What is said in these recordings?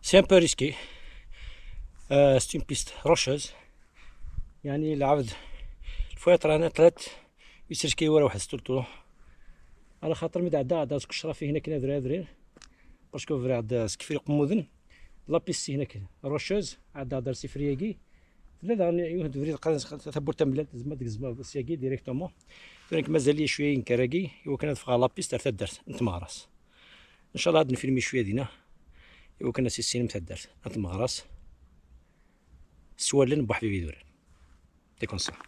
سي ان بو ريسكي. سي اون بيست روشوز، يعني العبد الفويط رانا طلعت يسرشكي ورا واحد ستورتو على خاطر مدعدا كشرا فيه هنا كنا دراري باسكو فري عاد سكفير قمودن لابيستي هناك روشوز عاد دار سيفرياكي ثلاثة يوهد فريد قادر ثبور تملات زعما ديك الزمان سياكي ديريكتومون دونك مازال لي شويه ينكراكي ايوا كانت فغا لابيست تاع درت نتمغرس ان شاء الله هاد نفيلمي شويه دينا ايوا كان سي السينما تاع درت نتمغرس سوالن بوحدي دوران ديكون صح.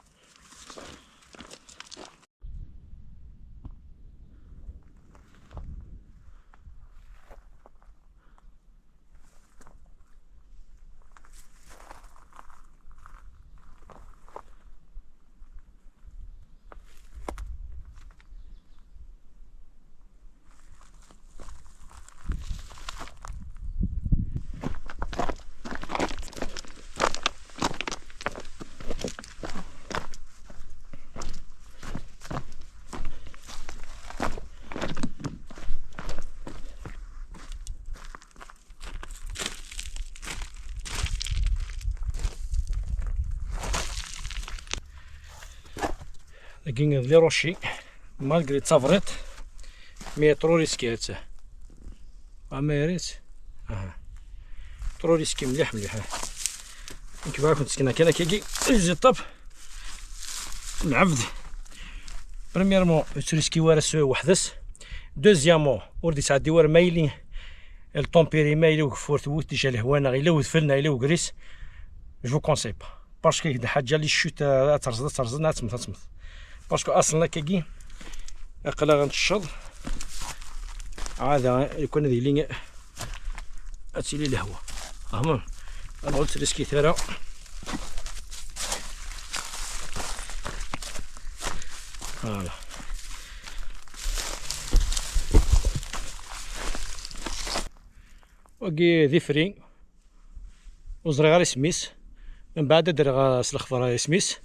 لكن لي روشي مالغري تصافريت مي ترو ريسكي هاتا ما يريت ترو ريسكي مليح مليح. كيفاه كنت سكنها كاين كيجي يجي طاب نعبد بريميرمون تريسكي ورا سو وحدس دوزيامون وردي تعدي ورا مايلين الطومبيري مايلي وكفورت ويت ديجا الهوانا غيلا وثفلنا غيلا وكريس جو كونساي با باسكو هاد حاجه اللي الشوت ترزد تمث باسكو اصلا كاكي اقلا غنتشط عاد يكون هذه لي اتيلي الهوا فهمون نقول تريسكي ثرا فوالا وكي ذفري وزري غير سميس من بعد دير غاس الخضر سميس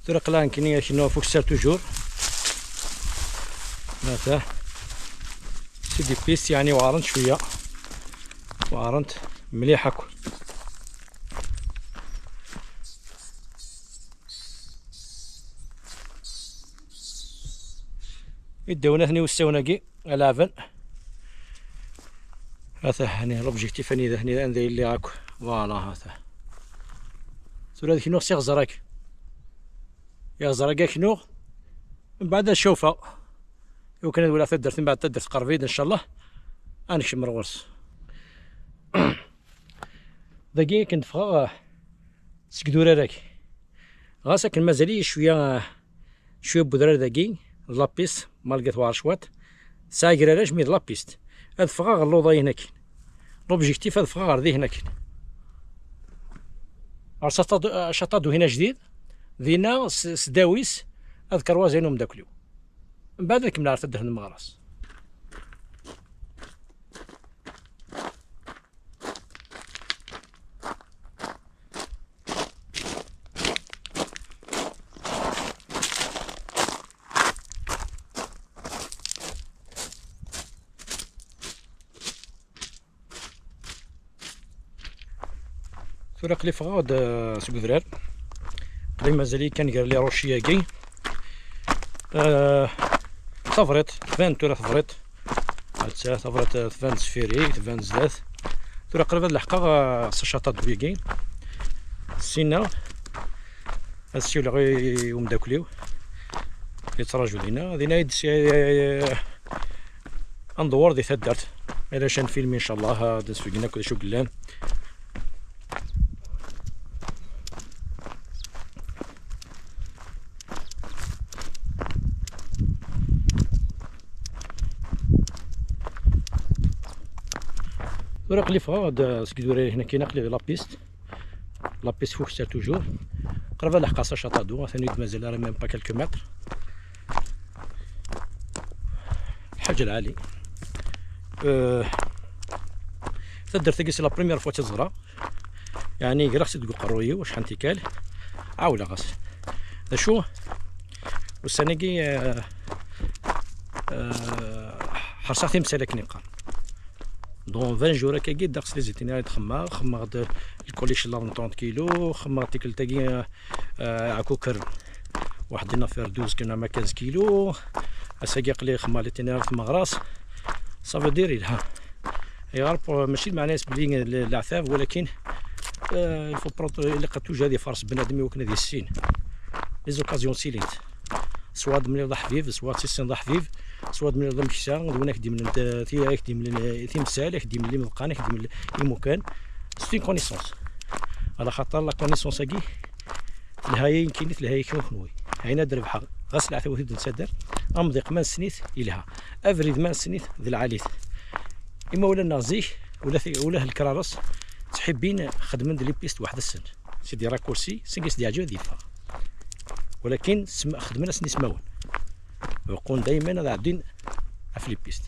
طرق لان كني شنو فوق سير توجور هذا سيدي بيس يعني وعرنت شويه وعرنت مليح هاكو يدونا ثني وستوناكي الافن هذا هني لوبجيكتيف هني ذا اللي هاكو فوالا هذا ترى هذيك نو سي غزراك يا غزراك شنو من بعد نشوفها لو كان ولا درت من بعد درت قرفيد ان شاء الله انكشم مرغوص داكي كنت فغا سكدورا راك غاسا كان مازالي شويه بودرا داكي لابيس مالقات وارشوات ساكرا راش ميد لابيست هاد فغا غلوضاي هناك لوبجيكتيف هاد فغا غردي هناك شطادو هنا جديد ذينا سداويس هاد كروازينو مداكليو من بعد كمل عرفت دهن المغرس فرق لي فغاد سكودرار لي مازالي كان قال لي روشيه كي ثفرت فان تورا ثفرت حتى ثفرت فان سفيري فان زدات تورا قرب هاد الحلقه سشاطات بيكي سينا هادشي اللي غي ومداكليو يتراجعوا لينا دينا ندور دي ثدرت الا شان فيلم ان شاء الله داز فينا كل شو قلان ورق لي فغاد سكيدوري هنا كاين نقلي لابيست فوق سير توجور قرب لحقا شاطادو ثاني مازال راه ميم با كالكو متر الحاج العالي تدرت كيسي لا بريمير فوا تزرا يعني قرحت تقول قرويه واش حنتيكال عاولا غاس شو والسنه حرصاتي مسالك نقال دون 20 جور هكا كي داقس لي زيتينير خما الكوليش لا 30 كيلو خما تيكل تاكي عكوكر واحد نافير 12 كنا ما 15 كيلو اساكي قلي خما لي تينير في مغراس صافي ديري لها يعرف ماشي معناه بلي العثاب ولكن الفو بروتو اللي قد هذه فرس بنادم يوكنا ديال السين لي زوكازيون سيليت سواد من ضح فيف سواد سيسين ضح فيف سواد من ضم كشا وناك دي من تي دي من تمثال دي من اللي ملقانك دي من المكان سي كونيسونس على خاطر لا كونيسونس كي الهاي يمكن الهاي كون خنوي هاينا دربحه غسل عثوي نسدر امضي قمان سنيت الها افريد مان سنيت ذي العاليت اما ولا نازيه ولا الكرارس تحبين خدمن دي بيست واحد السن سيدي راكورسي سنكيس دي عجو ديفا ولكن خدمنا سني سماون ويقول دائما عابدين في لي بيست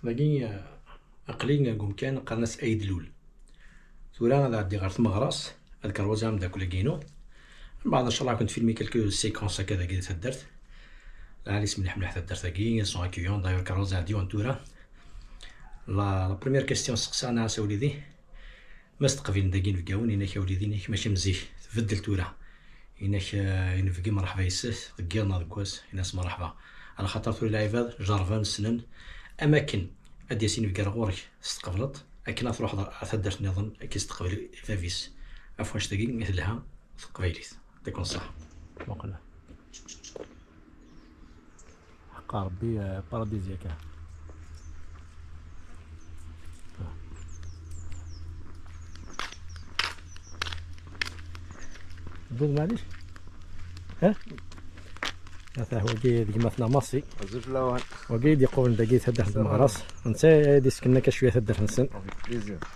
باقي اقلي قوم كان قرناس ايد لول ثورا غادي عدي غير مغراس هذاك الروزام داك ولا كينو من بعد ان شاء الله كنت فيلمي كالكو سيكونس هكذا كي تدرت لا ليس مليح مليح تدرت كي سون اكيون داير كروزا ديون تورا لا بريمير كيستيون سقسانا سا وليدي ما استقبل داكين في كاون انك يا وليدي انك ماشي مزيح تبدل تورا انك ينفقي مرحبا يسس دقينا دكواس الناس مرحبا على خاطر توري العباد جارفان سنن اماكن ادي ياسين في غورك استقبلت اكن تروح تدرت نظن كي استقبل فافيس عفوا شتاقي مثلها قبيليت يعطيكم الصحة وقنا حق ربي باراديزياك دوز معليش ها هذا هو كي ديك مثلا ماصي زفلاوان وكي يقول داكي تهدر في المغرس انت دي سكننا كشويه تهدر في السن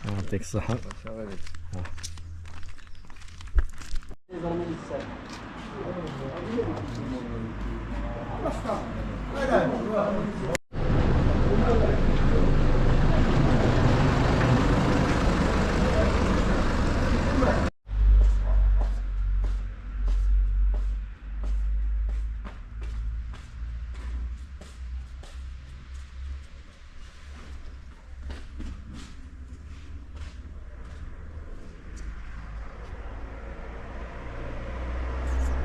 يعطيك الصحة